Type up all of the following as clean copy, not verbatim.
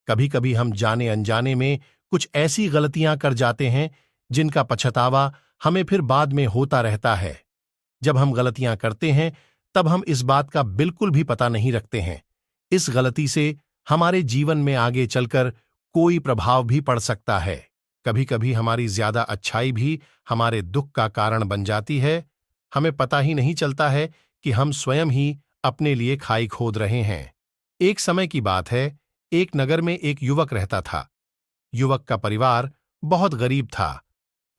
कभी कभी हम जाने अनजाने में कुछ ऐसी गलतियां कर जाते हैं जिनका पछतावा हमें फिर बाद में होता रहता है। जब हम गलतियां करते हैं तब हम इस बात का बिल्कुल भी पता नहीं रखते हैं। इस गलती से हमारे जीवन में आगे चलकर कोई प्रभाव भी पड़ सकता है। कभी कभी हमारी ज्यादा अच्छाई भी हमारे दुख का कारण बन जाती है। हमें पता ही नहीं चलता है कि हम स्वयं ही अपने लिए खाई खोद रहे हैं। एक समय की बात है, एक नगर में एक युवक रहता था। युवक का परिवार बहुत गरीब था।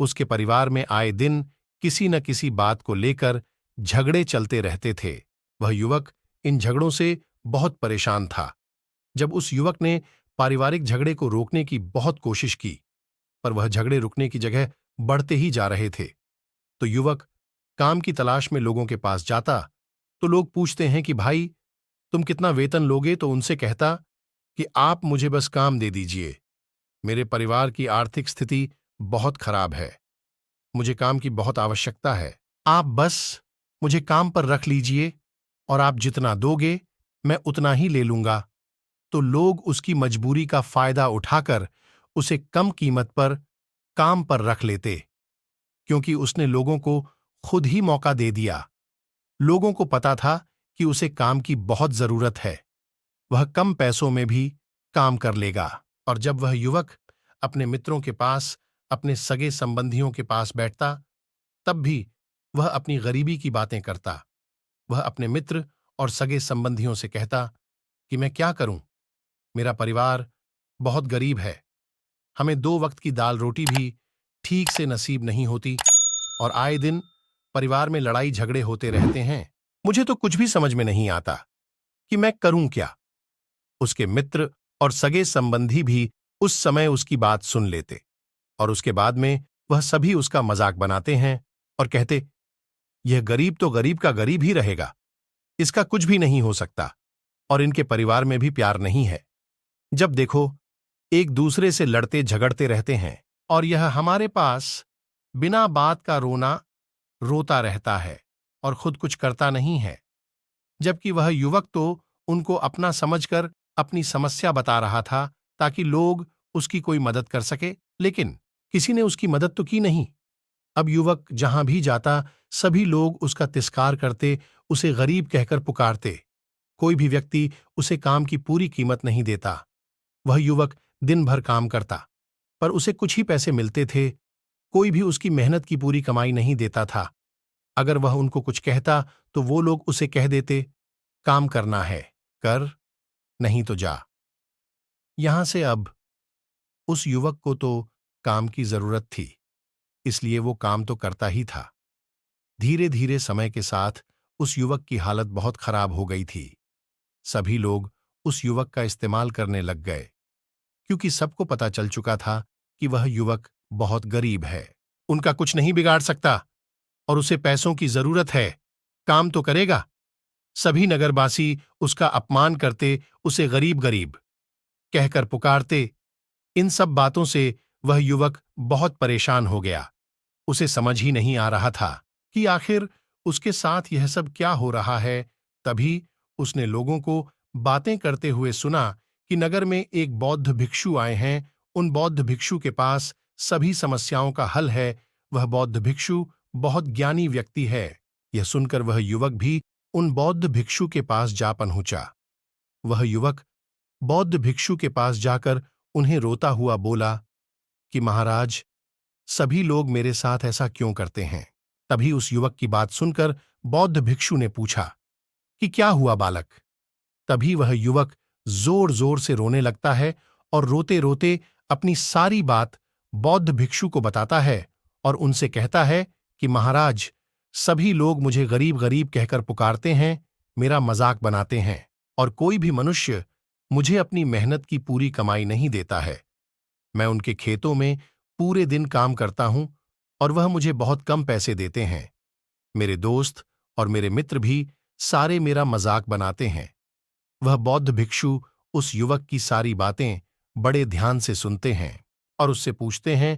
उसके परिवार में आए दिन किसी न किसी बात को लेकर झगड़े चलते रहते थे। वह युवक इन झगड़ों से बहुत परेशान था। जब उस युवक ने पारिवारिक झगड़े को रोकने की बहुत कोशिश की, पर वह झगड़े रुकने की जगह बढ़ते ही जा रहे थे, तो युवक काम की तलाश में लोगों के पास जाता। तो लोग पूछते हैं कि भाई, तुम कितना वेतन लोगे? तो उनसे कहता कि आप मुझे बस काम दे दीजिए। मेरे परिवार की आर्थिक स्थिति बहुत खराब है। मुझे काम की बहुत आवश्यकता है। आप बस मुझे काम पर रख लीजिए और आप जितना दोगे मैं उतना ही ले लूंगा। तो लोग उसकी मजबूरी का फायदा उठाकर उसे कम कीमत पर काम पर रख लेते, क्योंकि उसने लोगों को खुद ही मौका दे दिया। लोगों को पता था कि उसे काम की बहुत जरूरत है। वह कम पैसों में भी काम कर लेगा। और जब वह युवक अपने मित्रों के पास, अपने सगे संबंधियों के पास बैठता, तब भी वह अपनी गरीबी की बातें करता। वह अपने मित्र और सगे संबंधियों से कहता कि मैं क्या करूं, मेरा परिवार बहुत गरीब है। हमें 2 वक्त की दाल रोटी भी ठीक से नसीब नहीं होती और आए दिन परिवार में लड़ाई झगड़े होते रहते हैं। मुझे तो कुछ भी समझ में नहीं आता कि मैं करूं क्या। उसके मित्र और सगे संबंधी भी उस समय उसकी बात सुन लेते और उसके बाद में वह सभी उसका मजाक बनाते हैं और कहते, यह गरीब तो गरीब का गरीब ही रहेगा, इसका कुछ भी नहीं हो सकता और इनके परिवार में भी प्यार नहीं है। जब देखो एक दूसरे से लड़ते झगड़ते रहते हैं और यह हमारे पास बिना बात का रोता रहता है और खुद कुछ करता नहीं है। जबकि वह युवक तो उनको अपना समझकर अपनी समस्या बता रहा था ताकि लोग उसकी कोई मदद कर सके, लेकिन किसी ने उसकी मदद तो की नहीं। अब युवक जहां भी जाता सभी लोग उसका तिरस्कार करते, उसे गरीब कहकर पुकारते। कोई भी व्यक्ति उसे काम की पूरी कीमत नहीं देता। वह युवक दिन भर काम करता, पर उसे कुछ ही पैसे मिलते थे। कोई भी उसकी मेहनत की पूरी कमाई नहीं देता था। अगर वह उनको कुछ कहता तो वो लोग उसे कह देते, काम करना है कर, नहीं तो जा। यहां से अब उस युवक को तो काम की जरूरत थी, इसलिए वो काम तो करता ही था। धीरे धीरे समय के साथ उस युवक की हालत बहुत खराब हो गई थी। सभी लोग उस युवक का इस्तेमाल करने लग गए, क्योंकि सबको पता चल चुका था कि वह युवक बहुत गरीब है। उनका कुछ नहीं बिगाड़ सकता और उसे पैसों की जरूरत है, काम तो करेगा। सभी नगरवासी उसका अपमान करते, उसे गरीब गरीब कहकर पुकारते। इन सब बातों से वह युवक बहुत परेशान हो गया। उसे समझ ही नहीं आ रहा था कि आखिर उसके साथ यह सब क्या हो रहा है। तभी उसने लोगों को बातें करते हुए सुना कि नगर में एक बौद्ध भिक्षु आए हैं। उन बौद्ध भिक्षु के पास सभी समस्याओं का हल है। वह बौद्ध भिक्षु बहुत ज्ञानी व्यक्ति है। यह सुनकर वह युवक भी उन बौद्ध भिक्षु के पास जा पहुंचा। वह युवक बौद्ध भिक्षु के पास जाकर उन्हें रोता हुआ बोला कि महाराज, सभी लोग मेरे साथ ऐसा क्यों करते हैं। तभी उस युवक की बात सुनकर बौद्ध भिक्षु ने पूछा कि क्या हुआ बालक। तभी वह युवक जोर जोर से रोने लगता है और रोते रोते अपनी सारी बात बौद्ध भिक्षु को बताता है और उनसे कहता है कि महाराज, सभी लोग मुझे गरीब गरीब कहकर पुकारते हैं, मेरा मजाक बनाते हैं और कोई भी मनुष्य मुझे अपनी मेहनत की पूरी कमाई नहीं देता है। मैं उनके खेतों में पूरे दिन काम करता हूं और वह मुझे बहुत कम पैसे देते हैं। मेरे दोस्त और मेरे मित्र भी सारे मेरा मजाक बनाते हैं। वह बौद्ध भिक्षु उस युवक की सारी बातें बड़े ध्यान से सुनते हैं और उससे पूछते हैं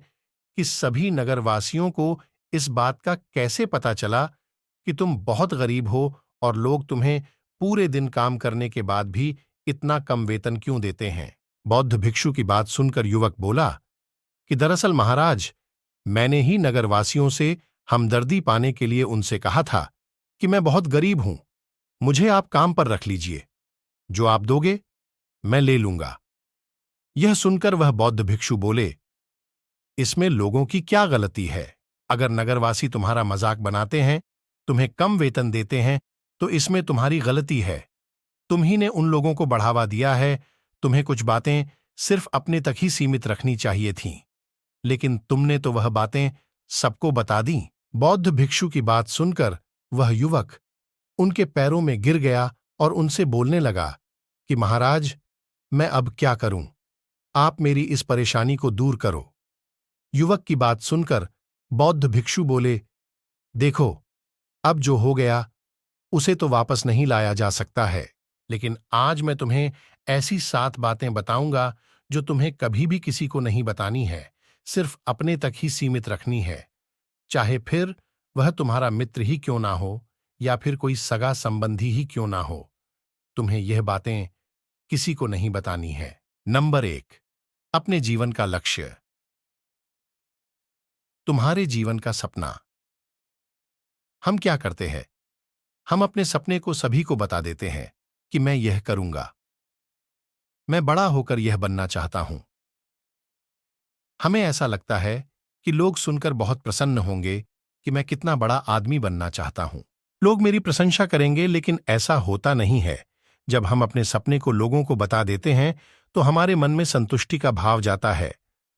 कि सभी नगरवासियों को इस बात का कैसे पता चला कि तुम बहुत गरीब हो और लोग तुम्हें पूरे दिन काम करने के बाद भी इतना कम वेतन क्यों देते हैं। बौद्ध भिक्षु की बात सुनकर युवक बोला कि दरअसल महाराज, मैंने ही नगरवासियों से हमदर्दी पाने के लिए उनसे कहा था कि मैं बहुत गरीब हूं, मुझे आप काम पर रख लीजिए, जो आप दोगे मैं ले लूंगा। यह सुनकर वह बौद्ध भिक्षु बोले, इसमें लोगों की क्या गलती है? अगर नगरवासी तुम्हारा मजाक बनाते हैं, तुम्हें कम वेतन देते हैं, तो इसमें तुम्हारी गलती है। तुम ही ने उन लोगों को बढ़ावा दिया है। तुम्हें कुछ बातें सिर्फ अपने तक ही सीमित रखनी चाहिए थीं, लेकिन तुमने तो वह बातें सबको बता दी। बौद्ध भिक्षु की बात सुनकर वह युवक उनके पैरों में गिर गया और उनसे बोलने लगा कि महाराज, मैं अब क्या करूं? आप मेरी इस परेशानी को दूर करो। युवक की बात सुनकर बौद्ध भिक्षु बोले, देखो, अब जो हो गया उसे तो वापस नहीं लाया जा सकता है, लेकिन आज मैं तुम्हें ऐसी 7 बातें बताऊंगा जो तुम्हें कभी भी किसी को नहीं बतानी है, सिर्फ अपने तक ही सीमित रखनी है, चाहे फिर वह तुम्हारा मित्र ही क्यों ना हो या फिर कोई सगा संबंधी ही क्यों ना हो। तुम्हें यह बातें किसी को नहीं बतानी है। नंबर 1, अपने जीवन का लक्ष्य। तुम्हारे जीवन का सपना। हम क्या करते हैं? हम अपने सपने को सभी को बता देते हैं कि मैं यह करूंगा, मैं बड़ा होकर यह बनना चाहता हूं। हमें ऐसा लगता है कि लोग सुनकर बहुत प्रसन्न होंगे कि मैं कितना बड़ा आदमी बनना चाहता हूं। लोग मेरी प्रशंसा करेंगे, लेकिन ऐसा होता नहीं है। जब हम अपने सपने को लोगों को बता देते हैं तो हमारे मन में संतुष्टि का भाव जाता है।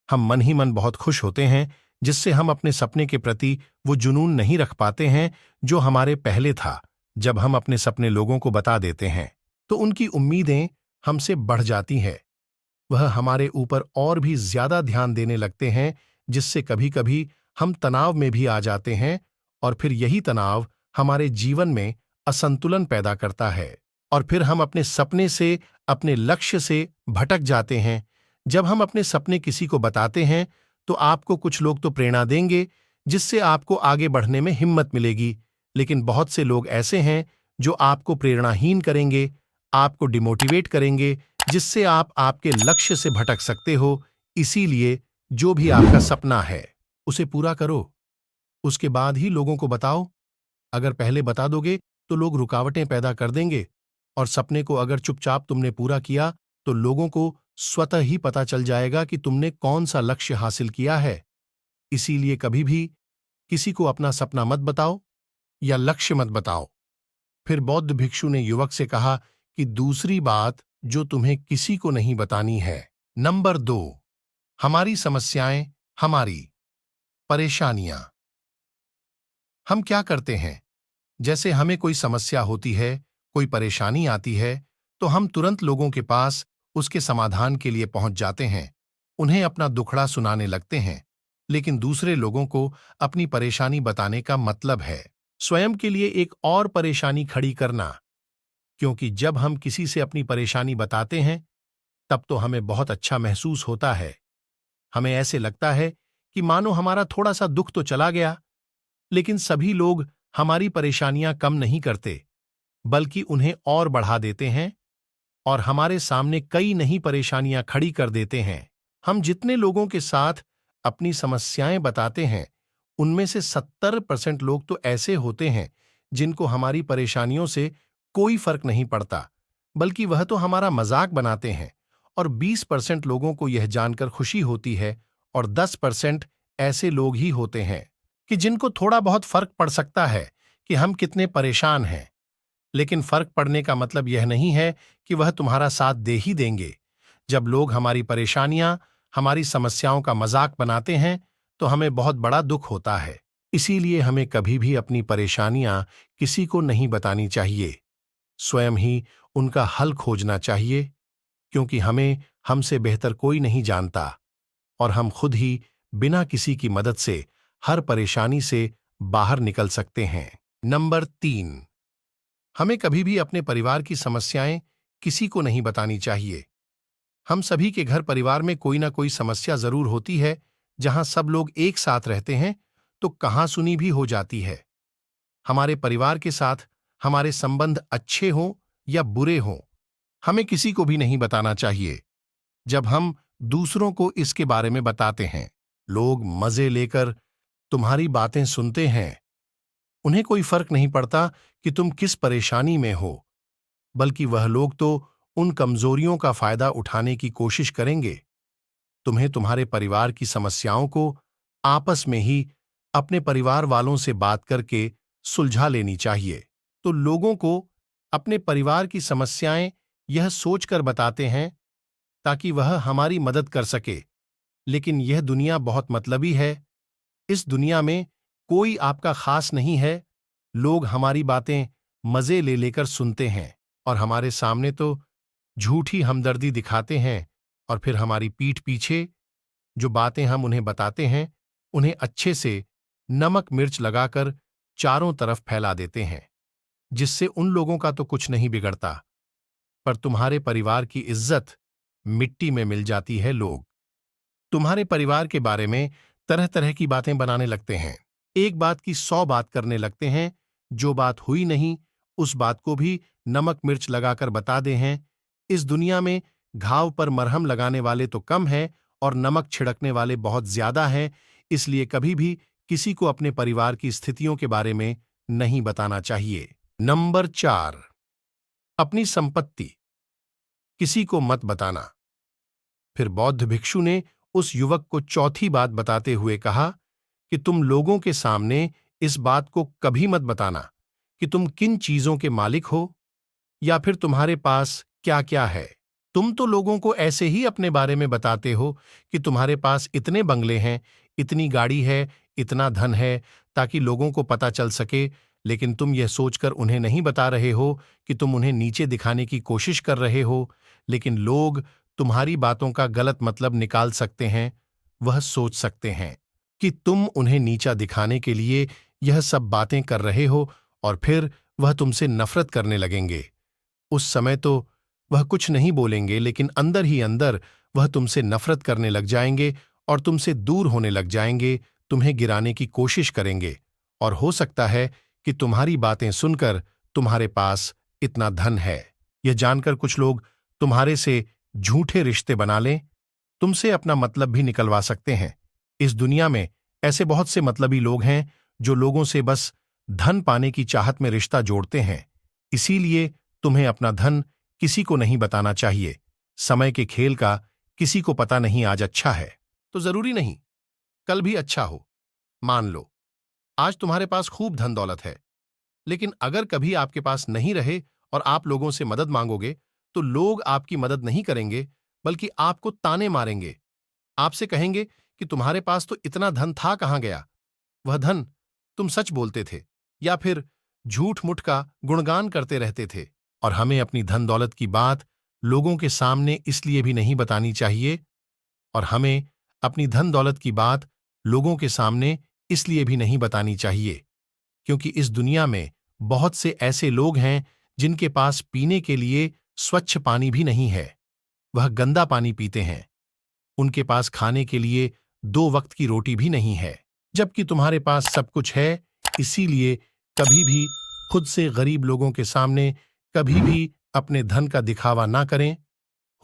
हम मन ही मन बहुत खुश होते हैं, जिससे हम अपने सपने के प्रति वो जुनून नहीं रख पाते हैं जो हमारे पहले था। जब हम अपने सपने लोगों को बता देते हैं तो उनकी उम्मीदें हमसे बढ़ जाती हैं। वह हमारे ऊपर और भी ज्यादा ध्यान देने लगते हैं, जिससे कभी-कभी हम तनाव में भी आ जाते हैं, और फिर यही तनाव हमारे जीवन में असंतुलन पैदा करता है और फिर हम अपने सपने से, अपने लक्ष्य से भटक जाते हैं। जब हम अपने सपने किसी को बताते हैं तो आपको कुछ लोग तो प्रेरणा देंगे, जिससे आपको आगे बढ़ने में हिम्मत मिलेगी, लेकिन बहुत से लोग ऐसे हैं जो आपको प्रेरणाहीन करेंगे, आपको डिमोटिवेट करेंगे, जिससे आप आपके लक्ष्य से भटक सकते हो। इसीलिए जो भी आपका सपना है उसे पूरा करो, उसके बाद ही लोगों को बताओ। अगर पहले बता दोगे तो लोग रुकावटें पैदा कर देंगे, और सपने को अगर चुपचाप तुमने पूरा किया तो लोगों को स्वतः ही पता चल जाएगा कि तुमने कौन सा लक्ष्य हासिल किया है। इसीलिए कभी भी किसी को अपना सपना मत बताओ या लक्ष्य मत बताओ। फिर बौद्ध भिक्षु ने युवक से कहा कि दूसरी बात जो तुम्हें किसी को नहीं बतानी है। नंबर 2, हमारी समस्याएं, हमारी परेशानियां। हम क्या करते हैं? जैसे हमें कोई समस्या होती है, कोई परेशानी आती है, तो हम तुरंत लोगों के पास उसके समाधान के लिए पहुंच जाते हैं, उन्हें अपना दुखड़ा सुनाने लगते हैं। लेकिन दूसरे लोगों को अपनी परेशानी बताने का मतलब है स्वयं के लिए एक और परेशानी खड़ी करना, क्योंकि जब हम किसी से अपनी परेशानी बताते हैं तब तो हमें बहुत अच्छा महसूस होता है। हमें ऐसे लगता है कि मानो हमारा थोड़ा सा दुख तो चला गया। लेकिन सभी लोग हमारी परेशानियां कम नहीं करते, बल्कि उन्हें और बढ़ा देते हैं और हमारे सामने कई नई परेशानियां खड़ी कर देते हैं। हम जितने लोगों के साथ अपनी समस्याएं बताते हैं, उनमें से 70% लोग तो ऐसे होते हैं जिनको हमारी परेशानियों से कोई फर्क नहीं पड़ता, बल्कि वह तो हमारा मजाक बनाते हैं। और 20% लोगों को यह जानकर खुशी होती है, और 10% ऐसे लोग ही होते हैं कि जिनको थोड़ा बहुत फर्क पड़ सकता है कि हम कितने परेशान हैं। लेकिन फर्क पड़ने का मतलब यह नहीं है कि वह तुम्हारा साथ दे ही देंगे। जब लोग हमारी परेशानियां, हमारी समस्याओं का मजाक बनाते हैं तो हमें बहुत बड़ा दुख होता है। इसीलिए हमें कभी भी अपनी परेशानियां किसी को नहीं बतानी चाहिए, स्वयं ही उनका हल खोजना चाहिए, क्योंकि हमें हमसे बेहतर कोई नहीं जानता और हम खुद ही बिना किसी की मदद से हर परेशानी से बाहर निकल सकते हैं। नंबर 3, हमें कभी भी अपने परिवार की समस्याएं किसी को नहीं बतानी चाहिए। हम सभी के घर परिवार में कोई ना कोई समस्या जरूर होती है। जहां सब लोग एक साथ रहते हैं तो कहासुनी भी हो जाती है। हमारे परिवार के साथ हमारे संबंध अच्छे हों या बुरे हों, हमें किसी को भी नहीं बताना चाहिए। जब हम दूसरों को इसके बारे में बताते हैं। लोग मजे लेकर तुम्हारी बातें सुनते हैं। उन्हें कोई फर्क नहीं पड़ता कि तुम किस परेशानी में हो, बल्कि वह लोग तो उन कमजोरियों का फायदा उठाने की कोशिश करेंगे। तुम्हें तुम्हारे परिवार की समस्याओं को आपस में ही अपने परिवार वालों से बात करके सुलझा लेनी चाहिए। तो लोगों को अपने परिवार की समस्याएं यह सोचकर बताते हैं ताकि वह हमारी मदद कर सके। लेकिन यह दुनिया बहुत मतलबी है। इस दुनिया में कोई आपका खास नहीं है। लोग हमारी बातें मजे ले लेकर सुनते हैं और हमारे सामने तो झूठी हमदर्दी दिखाते हैं, और फिर हमारी पीठ पीछे जो बातें हम उन्हें बताते हैं उन्हें अच्छे से नमक मिर्च लगाकर चारों तरफ फैला देते हैं, जिससे उन लोगों का तो कुछ नहीं बिगड़ता, पर तुम्हारे परिवार की इज्जत मिट्टी में मिल जाती है। लोग तुम्हारे परिवार के बारे में तरह तरह की बातें बनाने लगते हैं। एक बात की 100 बात करने लगते हैं। जो बात हुई नहीं उस बात को भी नमक मिर्च लगाकर बता दे हैं। इस दुनिया में घाव पर मरहम लगाने वाले तो कम हैं और नमक छिड़कने वाले बहुत ज्यादा हैं। इसलिए कभी भी किसी को अपने परिवार की स्थितियों के बारे में नहीं बताना चाहिए। नंबर 4, अपनी संपत्ति किसी को मत बताना। फिर बौद्ध भिक्षु ने उस युवक को चौथी बात बताते हुए कहा कि तुम लोगों के सामने इस बात को कभी मत बताना कि तुम किन चीजों के मालिक हो या फिर तुम्हारे पास क्या क्या है। तुम तो लोगों को ऐसे ही अपने बारे में बताते हो कि तुम्हारे पास इतने बंगले हैं, इतनी गाड़ी है, इतना धन है, ताकि लोगों को पता चल सके। लेकिन तुम यह सोचकर उन्हें नहीं बता रहे हो कि तुम उन्हें नीचे दिखाने की कोशिश कर रहे हो। लेकिन लोग तुम्हारी बातों का गलत मतलब निकाल सकते हैं। वह सोच सकते हैं कि तुम उन्हें नीचा दिखाने के लिए यह सब बातें कर रहे हो, और फिर वह तुमसे नफरत करने लगेंगे। उस समय तो वह कुछ नहीं बोलेंगे, लेकिन अंदर ही अंदर वह तुमसे नफरत करने लग जाएंगे और तुमसे दूर होने लग जाएंगे, तुम्हें गिराने की कोशिश करेंगे। और हो सकता है कि तुम्हारी बातें सुनकर तुम्हारे पास इतना धन है, यह जानकर कुछ लोग तुम्हारे से झूठे रिश्ते बना लें, तुमसे अपना मतलब भी निकलवा सकते हैं। इस दुनिया में ऐसे बहुत से मतलबी लोग हैं जो लोगों से बस धन पाने की चाहत में रिश्ता जोड़ते हैं। इसीलिए तुम्हें अपना धन किसी को नहीं बताना चाहिए। समय के खेल का किसी को पता नहीं आज अच्छा है तो जरूरी नहीं कल भी अच्छा हो। मान लो आज तुम्हारे पास खूब धन दौलत है, लेकिन अगर कभी आपके पास नहीं रहे और आप लोगों से मदद मांगोगे तो लोग आपकी मदद नहीं करेंगे, बल्कि आपको ताने मारेंगे। आपसे कहेंगे कि तुम्हारे पास तो इतना धन था, कहां गया वह धन, तुम सच बोलते थे या फिर झूठ मूठ का गुणगान करते रहते थे। और हमें अपनी धन दौलत की बात लोगों के सामने इसलिए भी नहीं बतानी चाहिए और हमें अपनी धन दौलत की बात लोगों के सामने इसलिए भी नहीं बतानी चाहिए क्योंकि इस दुनिया में बहुत से ऐसे लोग हैं जिनके पास पीने के लिए स्वच्छ पानी भी नहीं है, वह गंदा पानी पीते हैं। उनके पास खाने के लिए 2 वक्त की रोटी भी नहीं है, जबकि तुम्हारे पास सब कुछ है। इसीलिए कभी भी खुद से गरीब लोगों के सामने कभी भी अपने धन का दिखावा ना करें।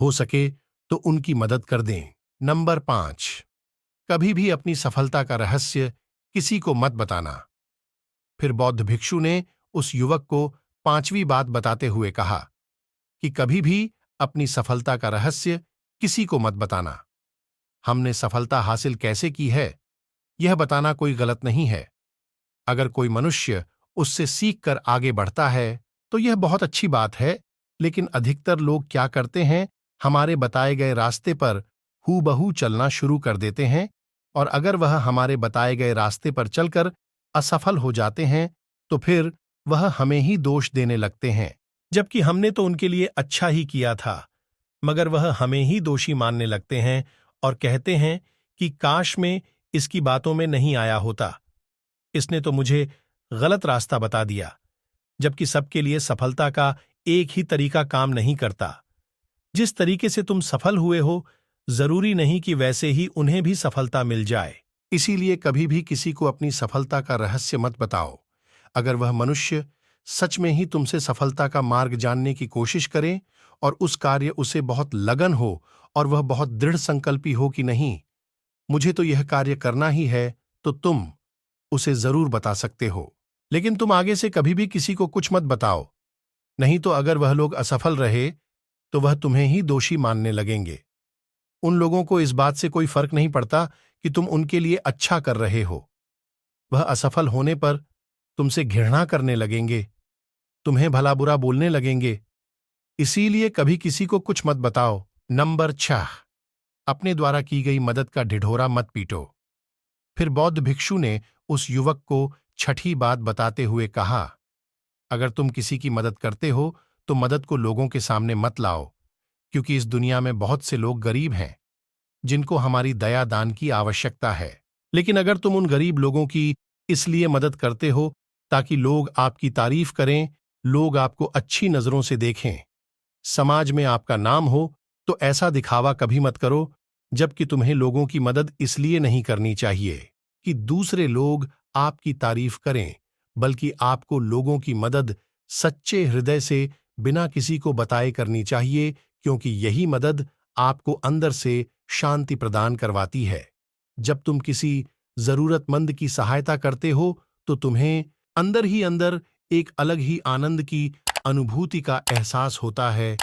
हो सके तो उनकी मदद कर दें। नंबर 5, कभी भी अपनी सफलता का रहस्य किसी को मत बताना। फिर बौद्ध भिक्षु ने उस युवक को 5वीं बात बताते हुए कहा कि कभी भी अपनी सफलता का रहस्य किसी को मत बताना। हमने सफलता हासिल कैसे की है यह बताना कोई गलत नहीं है। अगर कोई मनुष्य उससे सीख कर आगे बढ़ता है तो यह बहुत अच्छी बात है, लेकिन अधिकतर लोग क्या करते हैं, हमारे बताए गए रास्ते पर हूबहू चलना शुरू कर देते हैं, और अगर वह हमारे बताए गए रास्ते पर चलकर असफल हो जाते हैं तो फिर वह हमें ही दोष देने लगते हैं, जबकि हमने तो उनके लिए अच्छा ही किया था। मगर वह हमें ही दोषी मानने लगते हैं और कहते हैं कि काश में इसकी बातों में नहीं आया होता, इसने तो मुझे गलत रास्ता बता दिया। जबकि सबके लिए सफलता का एक ही तरीका काम नहीं करता। जिस तरीके से तुम सफल हुए हो जरूरी नहीं कि वैसे ही उन्हें भी सफलता मिल जाए। इसीलिए कभी भी किसी को अपनी सफलता का रहस्य मत बताओ। अगर वह मनुष्य सच में ही तुमसे सफलता का मार्ग जानने की कोशिश करे और उस कार्य उसे बहुत लगन हो और वह बहुत दृढ़ संकल्पी हो कि नहीं, मुझे तो यह कार्य करना ही है, तो तुम उसे जरूर बता सकते हो। लेकिन तुम आगे से कभी भी किसी को कुछ मत बताओ, नहीं तो अगर वह लोग असफल रहे तो वह तुम्हें ही दोषी मानने लगेंगे। उन लोगों को इस बात से कोई फर्क नहीं पड़ता कि तुम उनके लिए अच्छा कर रहे हो। वह असफल होने पर तुमसे घृणा करने लगेंगे, तुम्हें भला बुरा बोलने लगेंगे। इसीलिए कभी किसी को कुछ मत बताओ। नंबर 6, अपने द्वारा की गई मदद का ढिढोरा मत पीटो। फिर बौद्ध भिक्षु ने उस युवक को छठी बात बताते हुए कहा, अगर तुम किसी की मदद करते हो तो मदद को लोगों के सामने मत लाओ, क्योंकि इस दुनिया में बहुत से लोग गरीब हैं जिनको हमारी दया दान की आवश्यकता है। लेकिन अगर तुम उन गरीब लोगों की इसलिए मदद करते हो ताकि लोग आपकी तारीफ करें, लोग आपको अच्छी नजरों से देखें, समाज में आपका नाम हो, तो ऐसा दिखावा कभी मत करो, जबकि तुम्हें लोगों की मदद इसलिए नहीं करनी चाहिए कि दूसरे लोग आपकी तारीफ करें, बल्कि आपको लोगों की मदद सच्चे हृदय से बिना किसी को बताए करनी चाहिए, क्योंकि यही मदद आपको अंदर से शांति प्रदान करवाती है। जब तुम किसी जरूरतमंद की सहायता करते हो तो तुम्हें अंदर ही अंदर एक अलग ही आनंद की अनुभूति का एहसास होता है।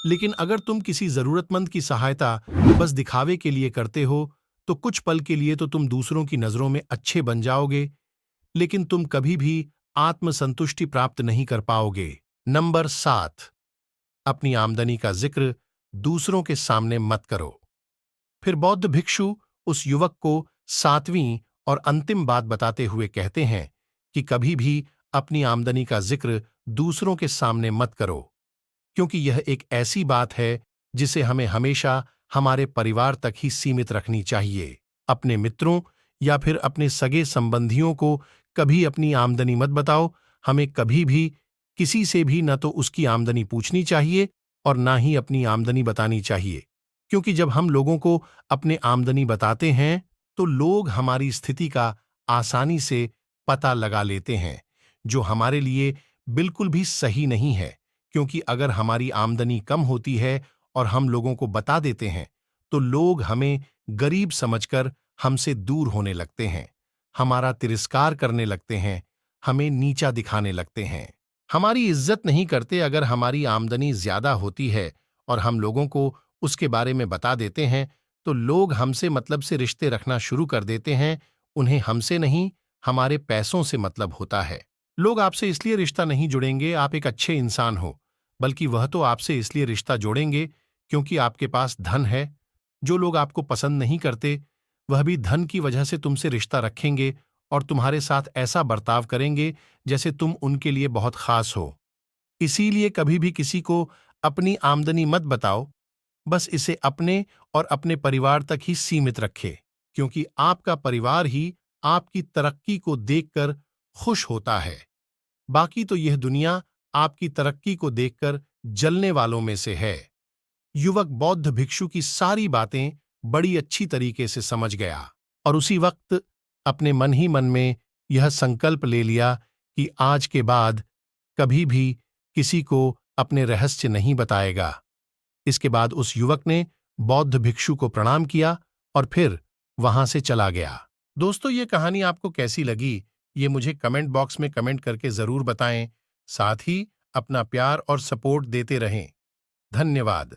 लेकिन अगर तुम किसी जरूरतमंद की सहायता बस दिखावे के लिए करते हो तो कुछ पल के लिए तो तुम दूसरों की नजरों में अच्छे बन जाओगे, लेकिन तुम कभी भी आत्मसंतुष्टि प्राप्त नहीं कर पाओगे। नंबर 7, अपनी आमदनी का जिक्र दूसरों के सामने मत करो। फिर बौद्ध भिक्षु उस युवक को 7वीं और अंतिम बात बताते हुए कहते हैं कि कभी भी अपनी आमदनी का जिक्र दूसरों के सामने मत करो, क्योंकि यह एक ऐसी बात है जिसे हमें हमेशा हमारे परिवार तक ही सीमित रखनी चाहिए। अपने मित्रों या फिर अपने सगे संबंधियों को कभी अपनी आमदनी मत बताओ। हमें कभी भी किसी से भी न तो उसकी आमदनी पूछनी चाहिए और ना ही अपनी आमदनी बतानी चाहिए, क्योंकि जब हम लोगों को अपने आमदनी बताते हैं तो लोग हमारी स्थिति का आसानी से पता लगा लेते हैं, जो हमारे लिए बिल्कुल भी सही नहीं है। क्योंकि अगर हमारी आमदनी कम होती है और हम लोगों को बता देते हैं तो लोग हमें गरीब समझकर हमसे दूर होने लगते हैं, हमारा तिरस्कार करने लगते हैं, हमें नीचा दिखाने लगते हैं, हमारी इज्जत नहीं करते। अगर हमारी आमदनी ज्यादा होती है और हम लोगों को उसके बारे में बता देते हैं तो लोग हमसे मतलब से रिश्ते रखना शुरू कर देते हैं। उन्हें हमसे नहीं, हमारे पैसों से मतलब होता है। लोग आपसे इसलिए रिश्ता नहीं जुड़ेंगे आप एक अच्छे इंसान हो, बल्कि वह तो आपसे इसलिए रिश्ता जोड़ेंगे क्योंकि आपके पास धन है। जो लोग आपको पसंद नहीं करते वह भी धन की वजह से तुमसे रिश्ता रखेंगे और तुम्हारे साथ ऐसा बर्ताव करेंगे जैसे तुम उनके लिए बहुत खास हो। इसीलिए कभी भी किसी को अपनी आमदनी मत बताओ, बस इसे अपने और अपने परिवार तक ही सीमित रखे, क्योंकि आपका परिवार ही आपकी तरक्की को देखकर खुश होता है। बाकी तो यह दुनिया आपकी तरक्की को देखकर जलने वालों में से है। युवक बौद्ध भिक्षु की सारी बातें बड़ी अच्छी तरीके से समझ गया और उसी वक्त अपने मन ही मन में यह संकल्प ले लिया कि आज के बाद कभी भी किसी को अपने रहस्य नहीं बताएगा। इसके बाद उस युवक ने बौद्ध भिक्षु को प्रणाम किया और फिर वहां से चला गया। दोस्तों, ये कहानी आपको कैसी लगी, ये मुझे कमेंट बॉक्स में कमेंट करके जरूर बताएं। साथ ही अपना प्यार और सपोर्ट देते रहें। धन्यवाद।